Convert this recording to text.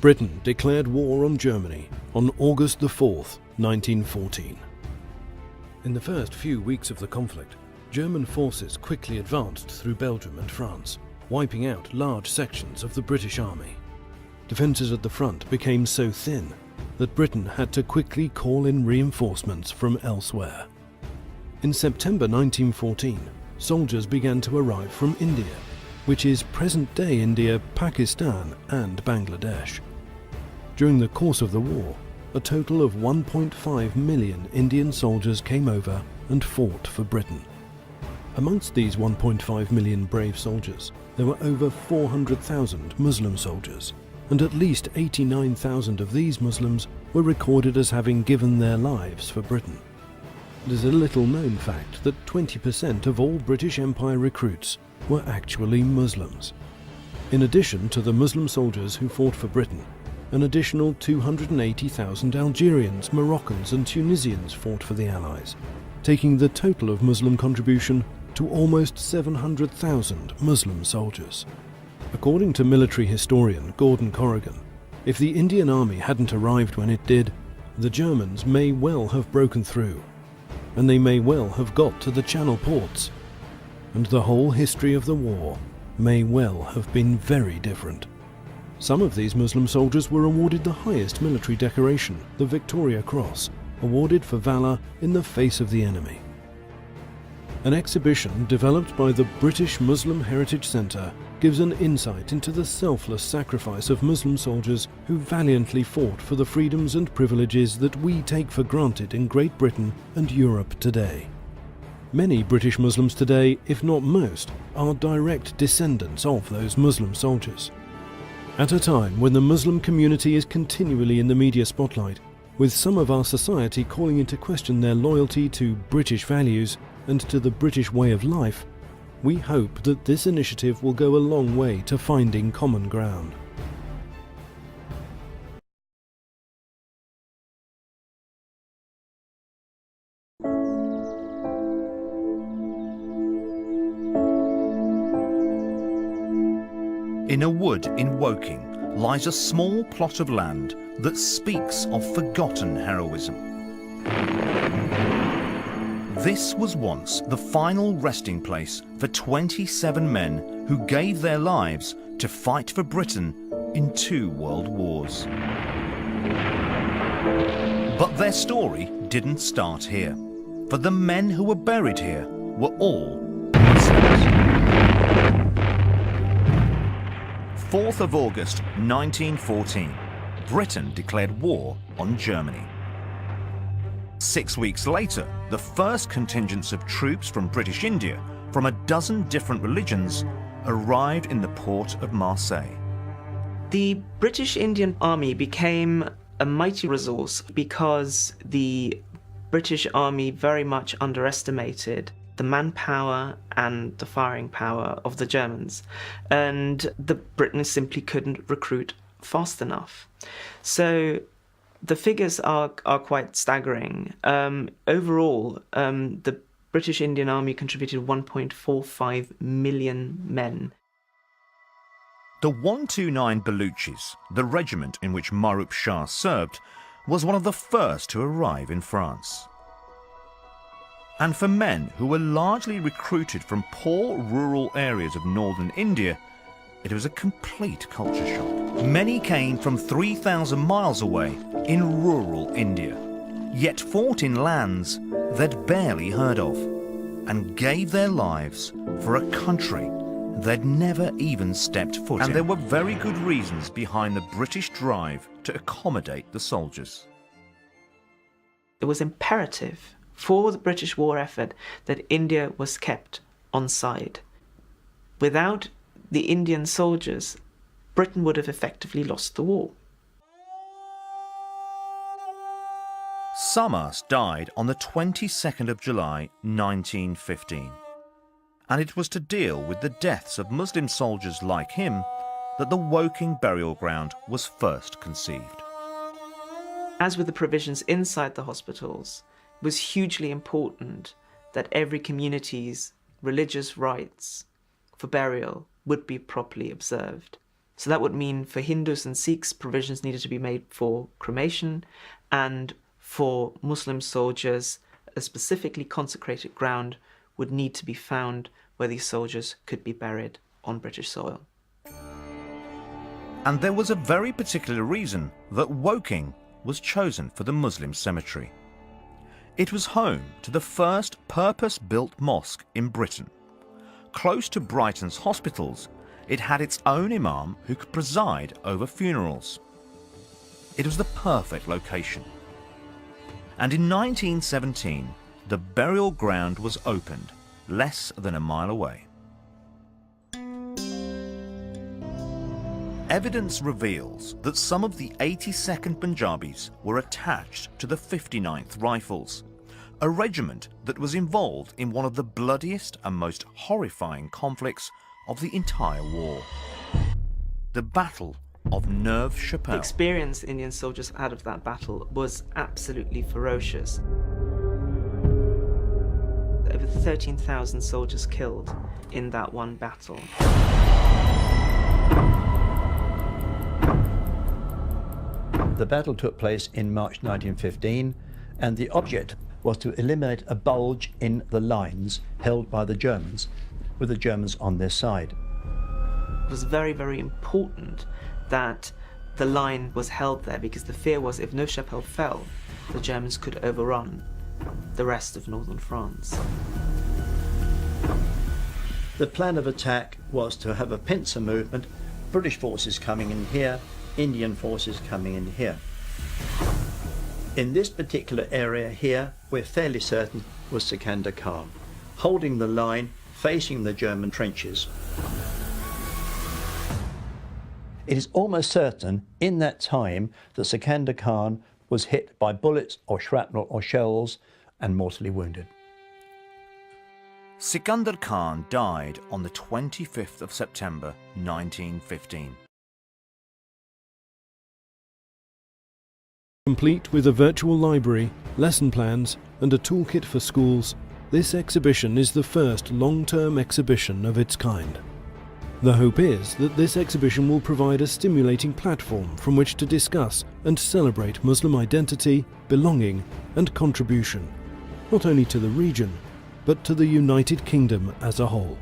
Britain declared war on Germany on August the 4th, 1914. In the first few weeks of the conflict, German forces quickly advanced through Belgium and France, wiping out large sections of the British army. Defences at the front became so thin that Britain had to quickly call in reinforcements from elsewhere. In September 1914, soldiers began to arrive from India, which is present-day India, Pakistan and Bangladesh. During the course of the war, a total of 1.5 million Indian soldiers came over and fought for Britain. Amongst these 1.5 million brave soldiers, there were over 400,000 Muslim soldiers, and at least 89,000 of these Muslims were recorded as having given their lives for Britain. It is a little-known fact that 20% of all British Empire recruits were actually Muslims. In addition to the Muslim soldiers who fought for Britain, an additional 280,000 Algerians, Moroccans and Tunisians fought for the Allies, taking the total of Muslim contribution to almost 700,000 Muslim soldiers. According to military historian Gordon Corrigan, if the Indian Army hadn't arrived when it did, the Germans may well have broken through, and they may well have got to the Channel ports, and the whole history of the war may well have been very different. Some of these Muslim soldiers were awarded the highest military decoration, the Victoria Cross, awarded for valour in the face of the enemy. An exhibition developed by the British Muslim Heritage Centre gives an insight into the selfless sacrifice of Muslim soldiers who valiantly fought for the freedoms and privileges that we take for granted in Great Britain and Europe today. Many British Muslims today, if not most, are direct descendants of those Muslim soldiers. At a time when the Muslim community is continually in the media spotlight, with some of our society calling into question their loyalty to British values and to the British way of life, we hope that this initiative will go a long way to finding common ground. In a wood in Woking lies a small plot of land that speaks of forgotten heroism. This was once the final resting place for 27 men who gave their lives to fight for Britain in 2 world wars. But their story didn't start here, for the men who were buried here were all Muslims. 4th of August 1914, Britain declared war on Germany. 6 weeks later, the first contingents of troops from British India, from a dozen different religions, arrived in the port of Marseille. The British Indian Army became a mighty resource because the British Army very much underestimated the manpower and the firing power of the Germans, and the Britain simply couldn't recruit fast enough. So the figures are quite staggering. Overall, the British Indian Army contributed 1.45 million men. The 129 Baluchis, the regiment in which Mahrup Shah served, was one of the first to arrive in France. And for men who were largely recruited from poor rural areas of northern India, it was a complete culture shock. Many came from 3,000 miles away in rural India, yet fought in lands they'd barely heard of, and gave their lives for a country they'd never even stepped foot in. And there were very good reasons behind the British drive to accommodate the soldiers. It was imperative for the British war effort that India was kept on side. Without the Indian soldiers, Britain would have effectively lost the war. Samas died on the 22nd of July 1915, and it was to deal with the deaths of Muslim soldiers like him that the Woking burial ground was first conceived. As with the provisions inside the hospitals, it was hugely important that every community's religious rites for burial would be properly observed. So that would mean for Hindus and Sikhs, provisions needed to be made for cremation, and for Muslim soldiers, a specifically consecrated ground would need to be found where these soldiers could be buried on British soil. And there was a very particular reason that Woking was chosen for the Muslim cemetery. It was home to the first purpose-built mosque in Britain. Close to Brighton's hospitals, it had its own imam who could preside over funerals. It was the perfect location. And in 1917, the burial ground was opened, less than a mile away. Evidence reveals that some of the 82nd Punjabis were attached to the 59th Rifles, a regiment that was involved in one of the bloodiest and most horrifying conflicts of the entire war. The Battle of Neuve The Chapelle. experience Indian soldiers had of that battle was absolutely ferocious. Over 13,000 soldiers killed in that one battle. The battle took place in March 1915, and the object was to eliminate a bulge in the lines held by the Germans, with the Germans on their side. It was very, very important that the line was held there, because the fear was if Neuve Chapelle fell, the Germans could overrun the rest of northern France. The plan of attack was to have a pincer movement, British forces coming in here, Indian forces coming in here. In this particular area here, we're fairly certain was Sikandar Khan, holding the line, facing the German trenches. It is almost certain in that time that Sikandar Khan was hit by bullets or shrapnel or shells and mortally wounded. Sikandar Khan died on the 25th of September 1915. Complete with a virtual library, lesson plans and a toolkit for schools, this exhibition is the first long-term exhibition of its kind. The hope is that this exhibition will provide a stimulating platform from which to discuss and celebrate Muslim identity, belonging and contribution, not only to the region, but to the United Kingdom as a whole.